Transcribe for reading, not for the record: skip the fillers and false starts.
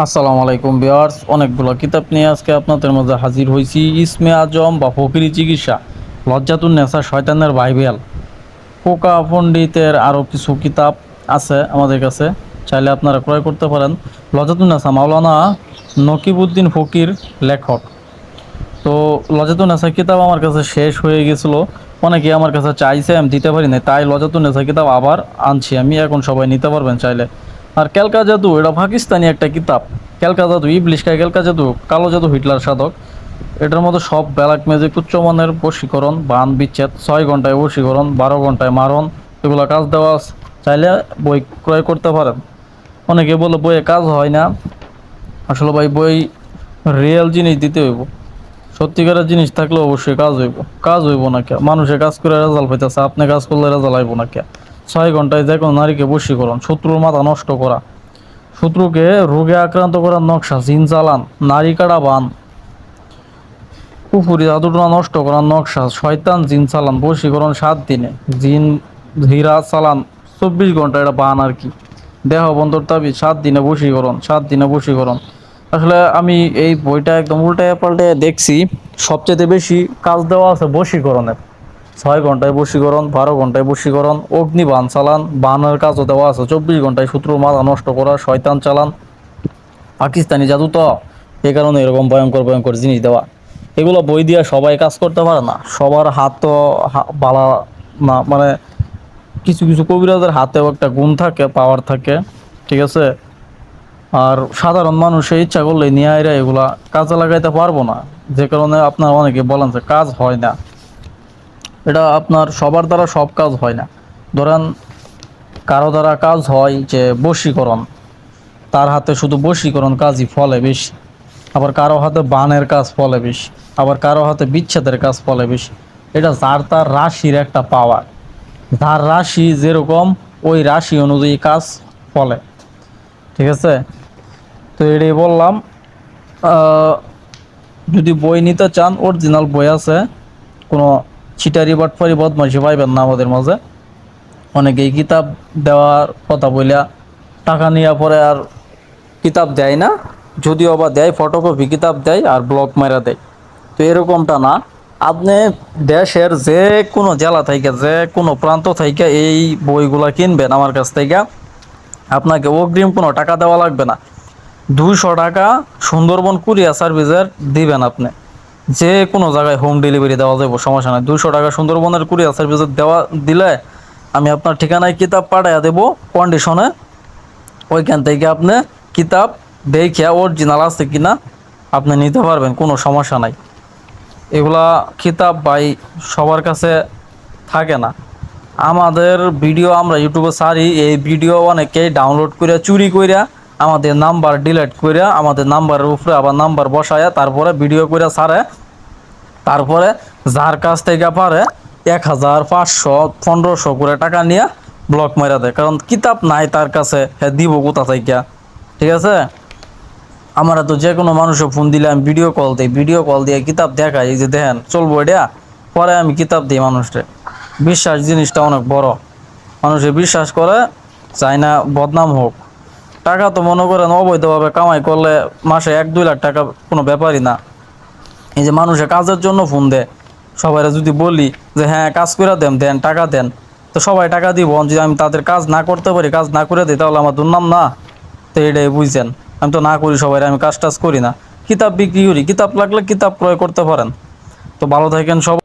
আসসালামু আলাইকুম ভিউয়ার্স, অনেকগুলো কিতাব নিয়ে আজকে আপনাদের মধ্যে হাজির হয়েছি। ইসমে আজম বা ফকিরি চিকিৎসা, লজ্জাতুন্নেসা, শয়তানের বাইবেল, কোকা পণ্ডিতের আরও কিছু কিতাব আছে আমাদের কাছে, চাইলে আপনারা ক্রয় করতে পারেন। লজ্জাতুন্নেসা মাওলানা নকিবউদ্দিন ফকির লেখক। তো লজ্জাতুন্নেসা কিতাব আমার কাছে শেষ হয়ে গেছিলো, অনেকে আমার কাছে চাইছে, আমি দিতে পারি না, তাই লজ্জাতুন্নেসা কিতাব আবার আনছি আমি, এখন সবাই নিতে পারবেন চাইলে। আর ক্যালকা জাদু, এটা পাকিস্তানি একটা কিতাব। ক্যালকা জাদু, ইবলিশ খায় ক্যালকা জাদু, কালো জাদু, হিটলার সাধক। এটার মধ্যে সব ব্ল্যাক ম্যাজিক, উচ্চমানের বশীকরণ, বান বিচ্ছেদ, 6 ঘন্টায় বশীকরণ, 12 ঘন্টায় মারণ, এগুলো কাজ দেওয়া আছে। চাইলে বই ক্রয় করতে পারেন। অনেকে বলে বইয়ে কাজ হয় না, আসলে ভাই বই রিয়েল জিনিস দিতে হইব। সত্যিকারের জিনিস থাকলে অবশ্যই কাজ হইব। কাজ হইব না কে? মানুষে কাজ করে রেজাল্ট পাইতেছে, আপনি কাজ করলে রেজাল্ট আইব না কে? 6 ঘন্টায় যে কোনো নারীকে বশীকরণ, শত্রুর মাথা নষ্ট করা, শত্রুকে রোগে আক্রান্ত করার নকশা, জিন চালান, নারী কাটা বান, কুফুরি জাদুটনা নষ্ট করার নকশা, শয়তান জিন চালান, বশীকরণ 7 দিনে, জিন হীরা চালান 24 ঘন্টা, এটা বান আর কি। দেহ বন্ধর দাবি 7 দিনে বশীকরণ, 7 দিনে বশীকরণ। আসলে আমি এই বইটা একদম উল্টায় পাল্টে দেখছি, সবচেয়ে বেশি কাজ দেওয়া আছে বশীকরণের। 6 ঘন্টায় বশীকরণ, 12 ঘন্টায় বশীকরণ, অগ্নিবাণ চালান, বানের কাজও দেওয়া আছে, 24 ঘন্টায় শত্রুর মাথা নষ্ট করা, শয়তান চালান। পাকিস্তানি জাদু তো, এই কারণে এরকম ভয়ঙ্কর ভয়ঙ্কর জিনিস দেওয়া। এগুলো বই দিয়ে সবাই কাজ করতে পারে না, সবার হাত তো বালা না, মানে কিছু কিছু কবিরাজের হাতেও একটা গুণ থাকে, পাওয়ার থাকে, ঠিক আছে। আর সাধারণ মানুষে ইচ্ছা করলে নিয়ে আইরা এগুলা কাজে লাগাইতে পারবো না, যে কারণে আপনার অনেকে বলেন যে কাজ হয় না। এটা আপনার সবার দ্বারা সব কাজ হয় না। ধরেন কারো দ্বারা কাজ হয় যে বশীকরণ, তার হাতে শুধু বশীকরণ কাজই ফলে বেশি। আবার কারো হাতে বানের কাজ ফলে বেশি, আবার কারো হাতে বিচ্ছেদের কাজ ফলে বেশি। এটা যার তার রাশির একটা পাওয়ার, যার রাশি যেরকম ওই রাশি অনুযায়ী কাজ ফলে, ঠিক আছে। তো এটাই বললাম। আহ, যদি বই নিতে চান, অরিজিনাল বই আছে, কোনো চিটারি বাটফারি বদমাইশি পাইবেন না আমাদের মাঝে। অনেকেই কিতাব দেওয়ার কথা বইলা টাকা নিয়ে পরে আর কিতাব দেয় না, যদিও বা দেয় ফটোকপি কিতাব দেয় আর ব্লক মারা দেয়। তো এরকমটা না, আপনি দেশের যে কোনো জেলা থেকে, যে কোনো প্রান্ত থেকে এই বইগুলা কিনবেন আমার কাছ থেকে, আপনাকে অগ্রিম কোনো টাকা দেওয়া লাগবে না। 200 টাকা সুন্দরবন কুরিয়ার সার্ভিসের দিবেন আপনি, যে কোনো জায়গায় হোম ডেলিভারি দেওয়া যাবে, সমস্যা নাই। 200 টাকা সুন্দরবনের কুরিয়ার সার্ভিসের দেওয়া দিলে আমি আপনার ঠিকানায় কিতাব পাঠাইয়া দেবো কন্ডিশনে। ওইখান থেকে আপনি কিতাব দেখে অরিজিনাল আছে কিনা আপনি নিতে পারবেন, কোনো সমস্যা নাই। এগুলা কিতাব ভাই সবার কাছে থাকে না। আমাদের ভিডিও আমরা ইউটিউবে ছাড়ি, এই ভিডিও অনেকেই ডাউনলোড করে চুরি করে আমাদের নাম্বার ডিলিট করে আমাদের নাম্বারের উপরে আবার নাম্বার বসায় তারপরে ভিডিও করে ছাড়ে। তারপরে যার কাছ থেকে পারে 1,000, 500, 1500 করে টাকা নিয়ে ব্লক মারা দেয়, কারণ কিতাব নাই তার কাছে, হ্যাঁ দিব কোথা থেকে, ঠিক আছে। আমরা তো যে কোনো মানুষের ফোন দিলে আমি ভিডিও কল দিই, ভিডিও কল দিয়ে কিতাব দেখাই, এই যে দেখেন চলবো এটা, পরে আমি কিতাব দিই মানুষকে। বিশ্বাস জিনিসটা অনেক বড়, মানুষে বিশ্বাস করে, চাই না বদনাম হোক। টাকা তো মনে করেন অবৈধভাবে কামাই করলে মাসে 1-2 লাখ টাকা কোনো ব্যাপারই না। এই যে মানুষে কাজের জন্য ফোন দেয়, সবাই যদি বলি যে হ্যাঁ কাজ করে দেন, দেন টাকা দেন, তো সবাই টাকা দিব। যদি আমি তাদের কাজ না করতে পারি, কাজ না করে দিই, তাহলে আমার দুর্নাম না? তো এটাই বুঝছেন, আমি তো না করি সবাই, আমি কাজ টাজ করি না, কিতাব বিক্রি করি। কিতাব লাগলে কিতাব ক্রয় করতে পারেন। তো ভালো থাকেন সব।